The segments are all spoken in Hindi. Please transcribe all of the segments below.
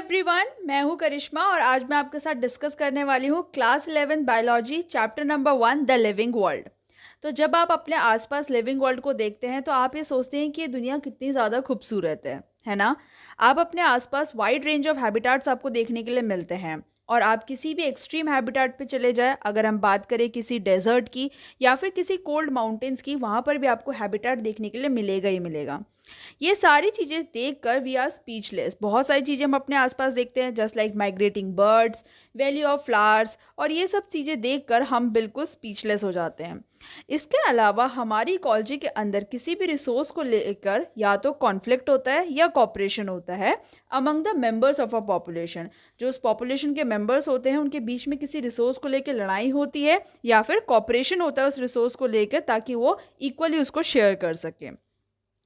एवरीवन, मैं हूं करिश्मा और आज मैं आपके साथ डिस्कस करने वाली हूं class 11 biology chapter number 1 the living world. तो जब आप अपने आसपास लिविंग वर्ल्ड को देखते हैं तो आप ये सोचते हैं कि ये दुनिया कितनी ज़्यादा खूबसूरत है ना। आप अपने आसपास वाइड रेंज ऑफ हैबिटाट्स आपको देखने के लिए मिलते हैं और आप किसी भी एक्सट्रीम हैबिटाट पे चले जाए, अगर हम बात करें किसी डेजर्ट की या फिर किसी कोल्ड माउंटेन्स की, वहाँ पर भी आपको हैबिटाट देखने के लिए मिलेगा ही मिलेगा। ये सारी चीज़ें देखकर वी आर स्पीचलेस। बहुत सारी चीज़ें हम अपने आसपास देखते हैं, just like migrating birds, valley of flowers, और ये सब चीज़ें देखकर हम बिल्कुल स्पीचलेस हो जाते हैं। इसके अलावा हमारी इकोलॉजी के अंदर किसी भी रिसोर्स को लेकर या तो कॉन्फ्लिक्ट होता है या कॉपरेशन होता है among the members of a population. जो उस पॉपुलेशन के मेंबर्स होते हैं उनके बीच में किसी रिसोर्स को लेकर लड़ाई होती है या फिर कॉपरेशन होता है उस रिसोर्स को लेकर, ताकि वो इक्वली उसको शेयर कर सकें।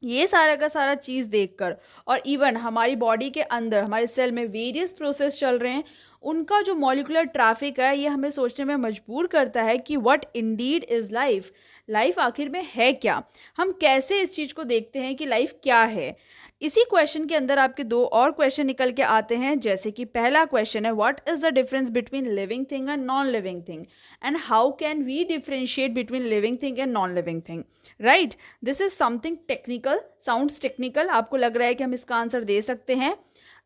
ये सारा का सारा चीज़ देखकर और इवन हमारी बॉडी के अंदर हमारे सेल में वेरियस प्रोसेस चल रहे हैं, उनका जो मॉलिक्यूलर ट्रैफिक है, ये हमें सोचने में मजबूर करता है कि what Indeed is life. Life आखिर में है क्या? हम कैसे इस चीज़ को देखते हैं कि लाइफ क्या है? इसी क्वेश्चन के अंदर आपके दो और क्वेश्चन निकल के आते हैं, जैसे कि पहला क्वेश्चन है what is the difference between living thing and non living thing, and how can we differentiate between living thing and non living thing. Right, this is something technical, sounds technical. आपको लग रहा है कि हम इसका आंसर दे सकते हैं।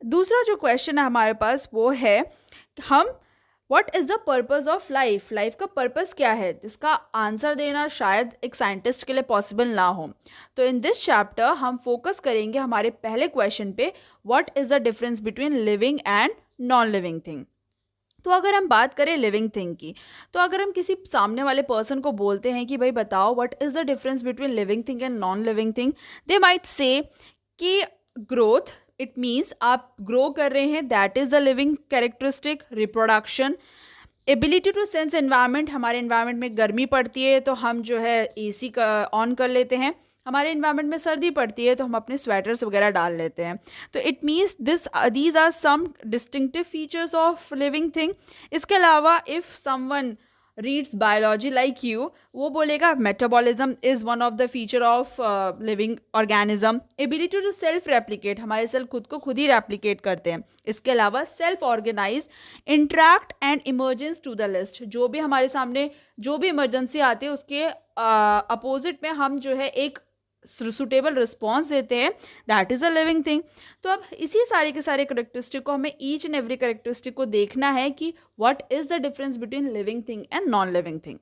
दूसरा जो क्वेश्चन है हमारे पास वो है हम what is the purpose of life, life का पर्पज़ क्या है, जिसका आंसर देना शायद एक साइंटिस्ट के लिए पॉसिबल ना हो। तो इन दिस चैप्टर हम फोकस करेंगे हमारे पहले क्वेश्चन पे, what is the difference between living and non living thing. तो अगर हम बात करें लिविंग थिंग की, तो अगर हम किसी सामने वाले पर्सन को बोलते हैं कि भाई बताओ what is the difference between living thing and non living thing, they might say कि ग्रोथ, इट मीन्स आप ग्रो कर रहे हैं, that is the living characteristic. Reproduction, ability to sense environment, हमारे एनवायरनमेंट में गर्मी पड़ती है तो हम जो है एसी का ऑन कर लेते हैं, हमारे एनवायरनमेंट में सर्दी पड़ती है तो हम अपने स्वेटर्स वगैरह डाल लेते हैं। तो it means these are some distinctive features of living thing. इसके अलावा if someone reads biology like you, वो बोलेगा metabolism is one of the feature of living organism. Ability to self replicate, हमारे सेल खुद को खुद ही रेप्लिकेट करते हैं। इसके अलावा self organise, interact and emergence to the list, जो भी हमारे सामने जो भी इमरजेंसी आती है उसके अपोजिट में हम जो है एक सुटेबल रिस्पॉन्स देते हैं, that is a living thing. तो अब इसी सारे के सारे करेक्टरिस्टिक को हमें ईच एंड एवरी करेक्टरिस्टिक को देखना है कि what is the difference between living thing and non living thing.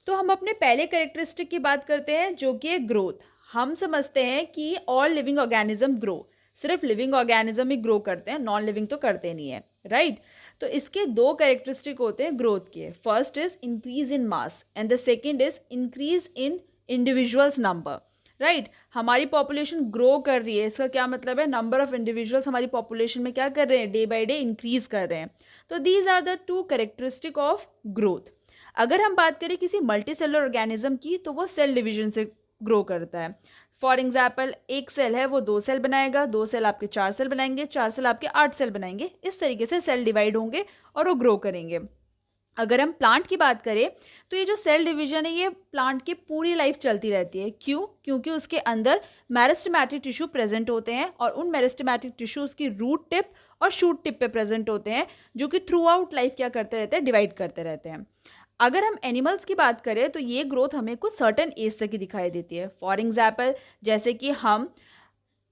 तो हम अपने पहले करेक्टरिस्टिक की बात करते हैं, जो कि है ग्रोथ। हम समझते हैं कि ऑल लिविंग ऑर्गेनिज्म ग्रो, सिर्फ लिविंग ऑर्गेनिज्म ही ग्रो करते हैं, नॉन लिविंग तो करते नहीं है, राइट। तो इसके दो कैरेक्टरिस्टिक होते हैं ग्रोथ के। First is increase in mass and the second is increase in individuals number, right. हमारी पॉपुलेशन ग्रो कर रही है, इसका क्या मतलब है, नंबर ऑफ इंडिविजुअल्स हमारी पॉपुलेशन में क्या कर रहे हैं, डे बाय डे इंक्रीज कर रहे हैं। तो these are the two characteristic of growth. अगर हम बात करें किसी मल्टी सेलुलर ऑर्गेनिज्म की, तो वो सेल डिवीजन से ग्रो करता है। फॉर एग्जाम्पल, एक सेल है वो 2 सेल बनाएगा, 2 सेल आपके 4 सेल बनाएंगे, 4 सेल आपके 8 सेल बनाएंगे। इस तरीके से सेल डिवाइड होंगे और वो ग्रो करेंगे। अगर हम प्लांट की बात करें तो ये जो सेल डिवीजन है ये प्लांट की पूरी लाइफ चलती रहती है। क्यों? क्योंकि उसके अंदर मेरिस्टेमेटिक टिश्यू प्रेजेंट होते हैं और उन मेरिस्टेमेटिक टिश्यूज की रूट टिप और शूट टिप पे प्रेजेंट होते हैं, जो कि थ्रू आउट लाइफ क्या करते रहते हैं, डिवाइड करते रहते हैं। अगर हम एनिमल्स की बात करें तो ये ग्रोथ हमें कुछ सर्टेन एज तक ही दिखाई देती है। फॉर एग्जाम्पल, जैसे कि हम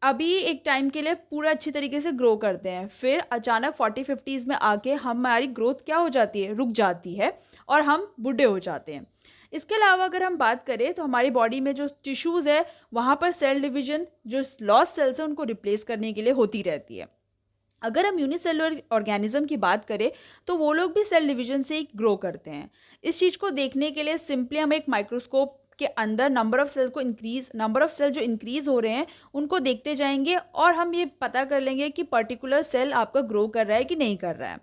अभी एक टाइम के लिए पूरा अच्छी तरीके से ग्रो करते हैं, फिर अचानक 40-50s में आके हमारी ग्रोथ क्या हो जाती है, रुक जाती है और हम बूढ़े हो जाते हैं। इसके अलावा अगर हम बात करें तो हमारी बॉडी में जो टिश्यूज़ है वहाँ पर सेल डिवीजन, जो लॉस्ट सेल्स है उनको रिप्लेस करने के लिए होती रहती है। अगर हम यूनिसेलुलर ऑर्गेनिज्म की बात करें तो वो लोग भी सेल डिवीजन से ही ग्रो करते हैं। इस चीज़ को देखने के लिए सिंपली हम एक माइक्रोस्कोप के अंदर नंबर ऑफ सेल जो इंक्रीज हो रहे हैं उनको देखते जाएंगे और हम ये पता कर लेंगे कि पर्टिकुलर सेल आपका ग्रो कर रहा है कि नहीं कर रहा है।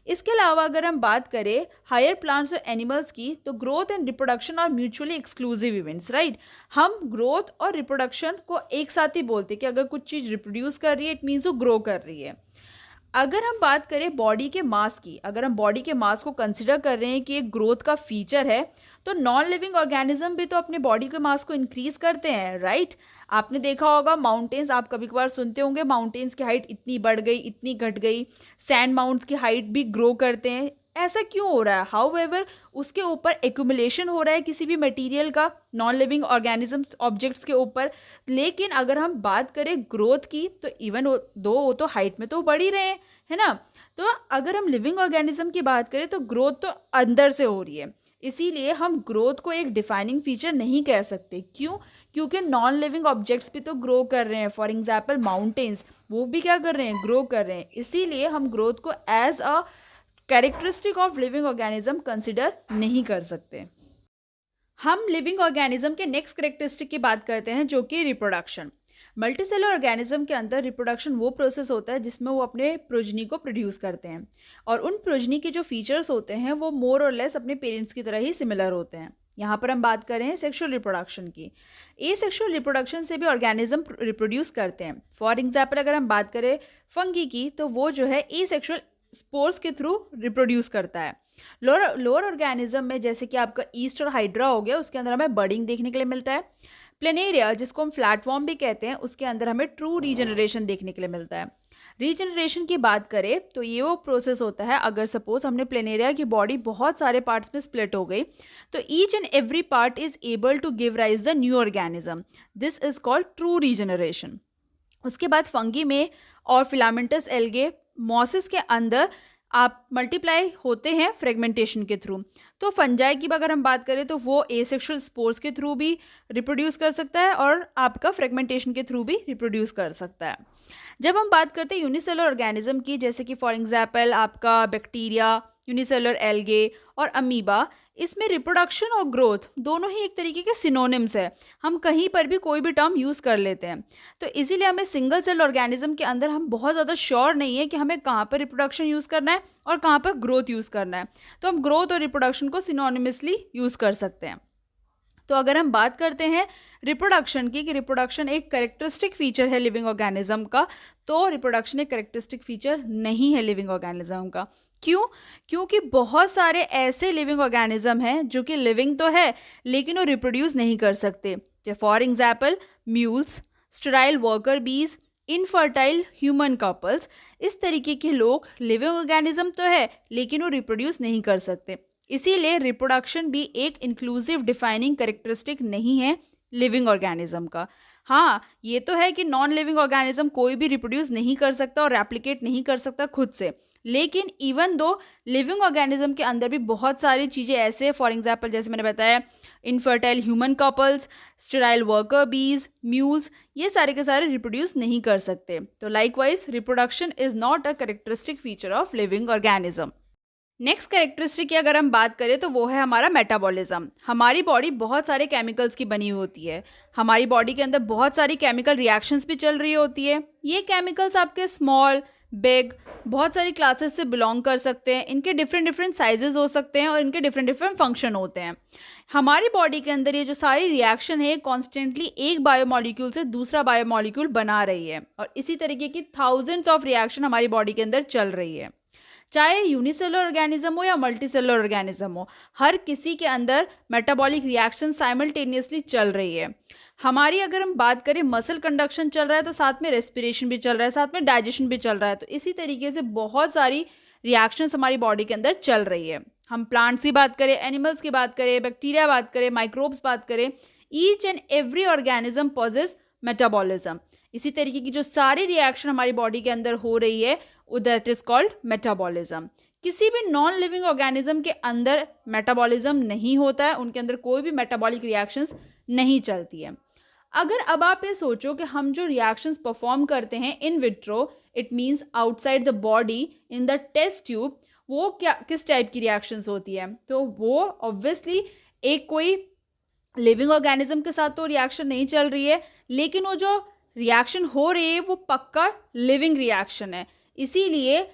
इसके अलावा अगर हम बात करें हायर प्लांट्स और एनिमल्स की, तो growth and reproduction are mutually exclusive events, right. हम ग्रोथ और रिप्रोडक्शन को एक साथ ही बोलते हैं कि अगर कुछ चीज़ रिप्रोड्यूस कर रही है इट मीन्स वो ग्रो कर रही है। अगर हम बात करें बॉडी के मास की, अगर हम बॉडी के मास को कंसिडर कर रहे हैं कि एक ग्रोथ का फीचर है, तो नॉन लिविंग ऑर्गेनिज्म भी तो अपने बॉडी के मास को इंक्रीज करते हैं, राइट? आपने देखा होगा माउंटेन्स, आप कभी कभार सुनते होंगे माउंटेन्स की हाइट इतनी बढ़ गई, इतनी घट गई, सैंड माउंट्स की हाइट भी ग्रो करते हैं। ऐसा क्यों हो रहा है? हाउएवर उसके ऊपर एक्यूमुलेशन हो रहा है किसी भी मटेरियल का, नॉन लिविंग ऑर्गेनिजम्स ऑब्जेक्ट्स के ऊपर। लेकिन अगर हम बात करें ग्रोथ की, तो इवन दो वो तो हाइट में तो बढ़ ही रहे हैं, है ना? तो अगर हम लिविंग ऑर्गेनिज्म की बात करें तो ग्रोथ तो अंदर से हो रही है, इसीलिए हम ग्रोथ को एक डिफाइनिंग फीचर नहीं कह सकते। क्यों? क्योंकि नॉन लिविंग ऑब्जेक्ट्स भी तो ग्रो कर रहे हैं। फॉर एग्जाम्पल माउंटेन्स, वो भी क्या कर रहे हैं? ग्रो कर रहे हैं। इसीलिए हम ग्रोथ को as a characteristic of living organism consider नहीं कर सकते। हम लिविंग ऑर्गेनिज्म के नेक्स्ट कैरेक्टरिस्टिक की बात करते हैं, जो कि रिप्रोडक्शन। मल्टीसेलुलर ऑर्गेनिज्म के अंदर रिप्रोडक्शन वो प्रोसेस होता है जिसमें वो अपने प्रोजनी को प्रोड्यूस करते हैं, और उन प्रोजनी के जो फीचर्स होते हैं वो मोर और लेस अपने पेरेंट्स की तरह ही सिमिलर होते हैं। यहाँ पर हम बात कर रहे हैं सेक्सुअल रिप्रोडक्शन की। एसेक्सुअल रिप्रोडक्शन से भी ऑर्गेनिज्म रिप्रोड्यूस करते हैं। फॉर एग्जाम्पल अगर हम बात करें फंगी की, तो वो जो है एसेक्सुअल स्पोर्स के थ्रू रिप्रोड्यूस करता है। लोअर ऑर्गेनिज्म में जैसे कि आपका ईस्ट और हाइड्रा हो गया, उसके अंदर हमें बर्डिंग देखने के लिए मिलता है। प्लेनेरिया, जिसको हम प्लेटफॉर्म भी कहते हैं, उसके अंदर हमें ट्रू रीजनरेशन देखने के लिए मिलता है। रीजनरेशन की बात करें तो ये वो प्रोसेस होता है, अगर सपोज हमने प्लेनेरिया की बॉडी बहुत सारे पार्ट्स में स्प्लिट हो गई, तो each and every part is able to give rise the new organism. This is called true regeneration. उसके बाद फंगी में और फिलामेंटस एल्गे, मॉसिस के अंदर आप मल्टीप्लाई होते हैं फ्रेगमेंटेशन के थ्रू। तो फंजाई की अगर हम बात करें तो वो एसेक्सुअल स्पोर्स के थ्रू भी रिप्रोड्यूस कर सकता है और आपका फ्रेगमेंटेशन के थ्रू भी रिप्रोड्यूस कर सकता है। जब हम बात करते हैं यूनिसेलुलर ऑर्गेनिज्म की, जैसे कि फॉर एग्जाम्पल आपका बैक्टीरिया, यूनिसेलुलर एल्गे और अमीबा, इसमें रिप्रोडक्शन और ग्रोथ दोनों ही एक तरीके के सिनोनिम्स है। हम कहीं पर भी कोई भी टर्म यूज़ कर लेते हैं, तो इसीलिए हमें सिंगल सेल ऑर्गेनिज्म के अंदर हम बहुत ज़्यादा श्योर नहीं है कि हमें कहाँ पर रिप्रोडक्शन यूज़ करना है और कहाँ पर ग्रोथ यूज़ करना है। तो हम ग्रोथ और रिप्रोडक्शन को सिनोनिमसली यूज़ कर सकते हैं। तो अगर हम बात करते हैं रिप्रोडक्शन की, कि रिप्रोडक्शन एक कैरेक्टरिस्टिक फीचर है लिविंग ऑर्गेनिज्म का, तो रिप्रोडक्शन एक कैरेक्टरिस्टिक फीचर नहीं है लिविंग ऑर्गेनिज्म का। क्यों? क्योंकि बहुत सारे ऐसे लिविंग ऑर्गेनिज्म हैं जो कि लिविंग तो है लेकिन वो रिप्रोड्यूस नहीं कर सकते। For example mules, sterile worker बीज, इनफर्टाइल ह्यूमन कपल्स। इस तरीके के लोग लिविंग ऑर्गेनिज्म तो है लेकिन वो रिप्रोड्यूस नहीं कर सकते। इसीलिए रिप्रोडक्शन भी एक इंक्लूसिव डिफाइनिंग कैरेक्टरिस्टिक नहीं है लिविंग ऑर्गेनिज्म का। हाँ, ये तो है कि नॉन लिविंग ऑर्गेनिज्म कोई भी रिप्रोड्यूस नहीं कर सकता और रेप्लिकेट नहीं कर सकता खुद से, लेकिन इवन दो लिविंग ऑर्गेनिज्म के अंदर भी बहुत सारी चीज़ें ऐसे, फॉर एग्जांपल जैसे मैंने बताया infertile human couples, sterile worker बीज, म्यूल्स, ये सारे के सारे रिप्रोड्यूस नहीं कर सकते। तो likewise reproduction is not a characteristic feature of living organism. Next characteristic की अगर हम बात करें तो वो है हमारा मेटाबॉलिज्म। हमारी बॉडी बहुत सारे केमिकल्स की बनी होती है। हमारी बॉडी के अंदर बहुत सारी केमिकल रिएक्शंस भी चल रही होती है। ये केमिकल्स आपके स्मॉल, बिग, बहुत सारी क्लासेस से बिलोंग कर सकते हैं। इनके डिफरेंट डिफरेंट साइजेस हो सकते हैं और इनके डिफरेंट डिफरेंट फंक्शन होते हैं। हमारी बॉडी के अंदर ये जो सारी रिएक्शन है कॉन्स्टेंटली एक बायोमॉलिक्यूल से दूसरा बायोमॉलिक्यूल बना रही है, और इसी तरीके की थाउजेंड्स ऑफ रिएक्शन हमारी बॉडी के अंदर चल रही है। चाहे यूनिसेलुलर ऑर्गेनिज्म हो या मल्टीसेलुलर ऑर्गेनिज्म हो, हर किसी के अंदर मेटाबॉलिक रिएक्शन साइमल्टेनियसली चल रही है। हमारी अगर हम बात करें मसल कंडक्शन चल रहा है तो साथ में रेस्पिरेशन भी चल रहा है, साथ में डाइजेशन भी चल रहा है। तो इसी तरीके से बहुत सारी रिएक्शंस हमारी बॉडी के अंदर चल रही है। हम प्लांट्स की बात करें, एनिमल्स की बात करें, बैक्टीरिया बात करें, माइक्रोब्स बात करें, each and every organism possess metabolism. इसी तरीके की जो सारी रिएक्शन हमारी बॉडी के अंदर हो रही है दैट इज कॉल्ड मेटाबॉलिज्म। किसी भी नॉन लिविंग ऑर्गेनिज्म के अंदर मेटाबॉलिज्म नहीं होता है, उनके अंदर कोई भी मेटाबॉलिक रिएक्शंस नहीं चलती है। अगर अब आप ये सोचो कि हम जो रिएक्शंस परफॉर्म करते हैं in vitro, it means outside the body in the test tube, वो क्या किस टाइप की रिएक्शंस होती है? तो वो ऑब्वियसली एक कोई लिविंग ऑर्गेनिज्म के साथ तो रिएक्शन नहीं चल रही है, लेकिन वो जो रिएक्शन हो रही है वो पक्का लिविंग रिएक्शन है। इसीलिए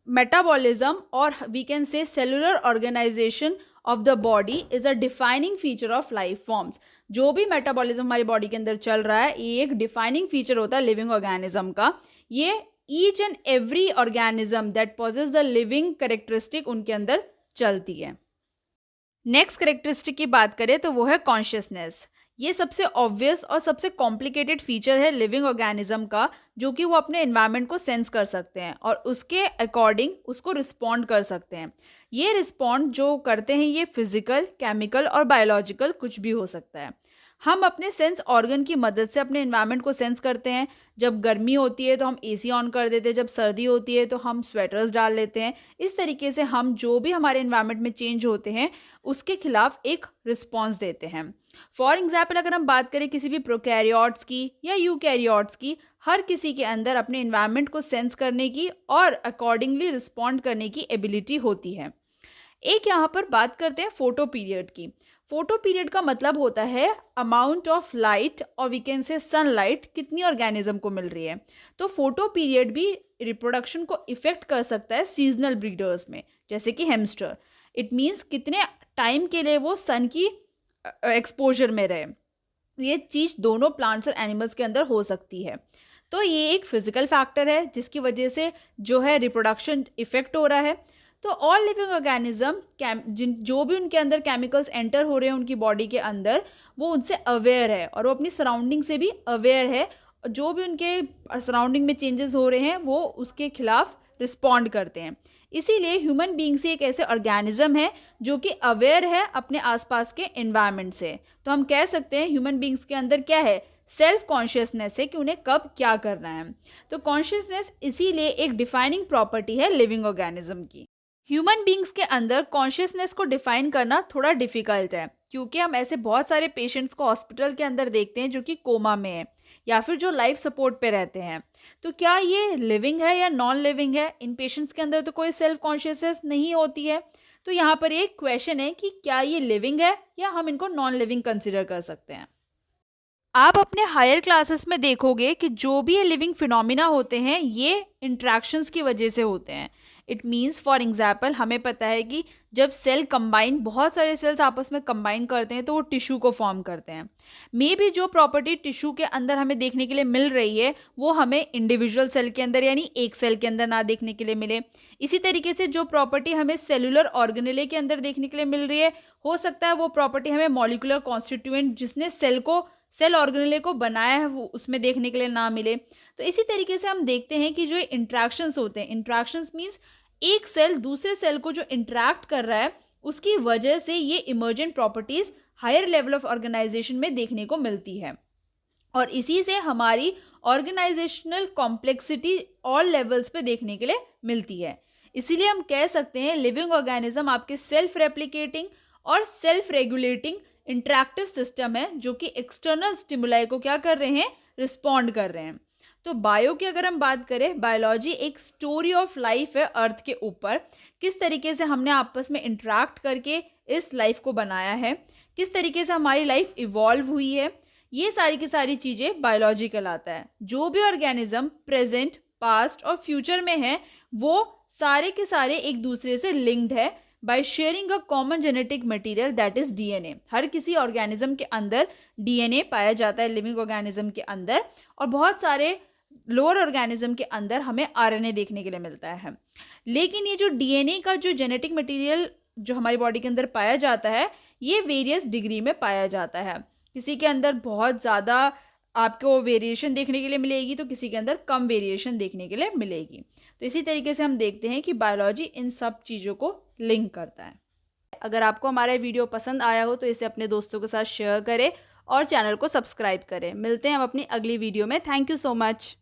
मेटाबॉलिज्म और we can say cellular organisation of the body is a defining feature of life forms. जो भी मेटाबॉलिज्म हमारी बॉडी के अंदर चल रहा है ये एक डिफाइनिंग फीचर होता है लिविंग ऑर्गेनिज्म का। ये each and every organism that possess the living characteristic उनके अंदर चलती है। नेक्स्ट करेक्टरिस्टिक की बात करें तो वो है कॉन्शियसनेस। ये सबसे ऑब्वियस और सबसे कॉम्प्लिकेटेड फीचर है लिविंग ऑर्गेनिज्म का, जो कि वो अपने एनवायरनमेंट को सेंस कर सकते हैं और उसके अकॉर्डिंग उसको रिस्पॉन्ड कर सकते हैं। ये रिस्पॉन्ड जो करते हैं ये फिजिकल, केमिकल और बायोलॉजिकल कुछ भी हो सकता है। हम अपने सेंस ऑर्गन की मदद से अपने एनवायरनमेंट को सेंस करते हैं। जब गर्मी होती है तो हम एसी ऑन कर देते हैं, जब सर्दी होती है तो हम स्वेटर्स डाल लेते हैं। इस तरीके से हम जो भी हमारे एनवायरनमेंट में चेंज होते हैं उसके खिलाफ एक रिस्पॉन्स देते हैं। फॉर एग्जाम्पल अगर हम बात करें किसी भी प्रोकैरियोट्स की या यूकैरियोट्स की, हर किसी के अंदर अपने एनवायरनमेंट को सेंस करने की और अकॉर्डिंगली रिस्पॉन्ड करने की एबिलिटी होती है। एक यहाँ पर बात करते हैं फोटो पीरियड की। फोटो पीरियड का मतलब होता है अमाउंट ऑफ लाइट और वी कैन से सनलाइट कितनी ऑर्गेनिज्म को मिल रही है। तो फोटो पीरियड भी रिप्रोडक्शन को इफेक्ट कर सकता है सीजनल ब्रीडर्स में, जैसे कि हैमस्टर। इट मीन्स कितने टाइम के लिए वो सन की एक्सपोजर में रहे। ये चीज़ दोनों प्लांट्स और एनिमल्स के अंदर हो सकती है। तो ये एक फिजिकल फैक्टर है जिसकी वजह से जो है रिप्रोडक्शन इफेक्ट हो रहा है। तो ऑल लिविंग ऑर्गेनिज्म जो भी उनके अंदर केमिकल्स एंटर हो रहे हैं उनकी बॉडी के अंदर, वो उनसे अवेयर है और वो अपनी सराउंडिंग से भी अवेयर है। जो भी उनके सराउंडिंग में चेंजेस हो रहे हैं वो उसके खिलाफ रिस्पॉन्ड करते हैं। इसीलिए ह्यूमन बींग से एक ऐसे ऑर्गेनिज्म है जो कि अवेयर है अपने आसपास के एनवायरनमेंट से। तो हम कह सकते हैं ह्यूमन बींग्स के अंदर क्या है, सेल्फ कॉन्शियसनेस है कि उन्हें कब क्या करना है। तो कॉन्शियसनेस इसीलिए एक डिफाइनिंग प्रॉपर्टी है लिविंग ऑर्गेनिज्म की। ह्यूमन बींग्स के अंदर कॉन्शियसनेस को डिफाइन करना थोड़ा डिफिकल्ट है, क्योंकि हम ऐसे बहुत सारे पेशेंट्स को हॉस्पिटल के अंदर देखते हैं जो कि कोमा में है या फिर जो लाइफ सपोर्ट पे रहते हैं। तो क्या ये लिविंग है या नॉन लिविंग है? इन पेशेंट्स के अंदर तो कोई सेल्फ कॉन्शियसनेस नहीं होती है। तो यहाँ पर एक क्वेश्चन है कि क्या ये लिविंग है या हम इनको नॉन लिविंग कंसिडर कर सकते हैं। आप अपने हायर क्लासेस में देखोगे कि जो भी ये लिविंग फिनोमिना होते हैं ये इंट्रैक्शंस की वजह से होते हैं। इट मीन्स फॉर एग्जाम्पल हमें पता है कि जब सेल कंबाइन, बहुत सारे सेल्स आपस में कंबाइन करते हैं तो वो टिश्यू को फॉर्म करते हैं। मे बी जो प्रॉपर्टी टिश्यू के अंदर हमें देखने के लिए मिल रही है वो हमें इंडिविजुअल सेल के अंदर यानी एक सेल के अंदर ना देखने के लिए मिले। इसी तरीके से जो प्रॉपर्टी हमें सेलुलर ऑर्गेनेले के अंदर देखने के लिए मिल रही है, हो सकता है वो प्रॉपर्टी हमें मॉलिक्यूलर कॉन्स्टिट्यूएंट जिसने सेल ऑर्गेनेले को बनाया है वो उसमें देखने के लिए ना मिले। तो इसी तरीके से हम देखते हैं कि जो इंट्रैक्शंस होते हैं, इंट्रैक्शंस मीन्स एक सेल दूसरे सेल को जो इंटरैक्ट कर रहा है उसकी वजह से ये emergent properties higher level of organisation में देखने को मिलती है। और इसी से हमारी ऑर्गेनाइजेशनल कॉम्प्लेक्सिटी ऑल लेवल्स पे देखने के लिए मिलती है। इसीलिए हम कह सकते हैं लिविंग ऑर्गेनिज्म आपके सेल्फ रेप्लिकेटिंग और सेल्फ रेगुलेटिंग इंटरैक्टिव सिस्टम है जो कि एक्सटर्नल स्टिमुलाई को क्या कर रहे हैं, रिस्पॉन्ड कर रहे हैं। तो बायो की अगर हम बात करें, बायोलॉजी एक स्टोरी ऑफ लाइफ है अर्थ के ऊपर। किस तरीके से हमने आपस में इंटरैक्ट करके इस लाइफ को बनाया है, किस तरीके से हमारी लाइफ इवॉल्व हुई है, ये सारी की सारी चीज़ें बायोलॉजी कहलाता है। जो भी ऑर्गेनिज्म प्रेजेंट, पास्ट और फ्यूचर में है वो सारे के सारे एक दूसरे से लिंक्ड है by sharing a common genetic material that is DNA. हर किसी ऑर्गेनिज्म के अंदर डीएनए पाया जाता है लिविंग ऑर्गेनिज्म के अंदर, और बहुत सारे लोअर ऑर्गेनिज्म के अंदर हमें आरएनए देखने के लिए मिलता है। लेकिन ये जो डीएनए का जो जेनेटिक मटेरियल जो हमारी बॉडी के अंदर पाया जाता है ये वेरियस डिग्री में पाया जाता है। किसी के अंदर बहुत ज़्यादा आपको वेरिएशन देखने के लिए मिलेगी तो किसी के अंदर कम वेरिएशन देखने के लिए मिलेगी। तो इसी तरीके से हम देखते हैं कि बायोलॉजी इन सब चीज़ों को लिंक करता है। अगर आपको हमारा वीडियो पसंद आया हो तो इसे अपने दोस्तों के साथ शेयर करें और चैनल को सब्सक्राइब करें। मिलते हैं हम अपनी अगली वीडियो में। Thank you so much.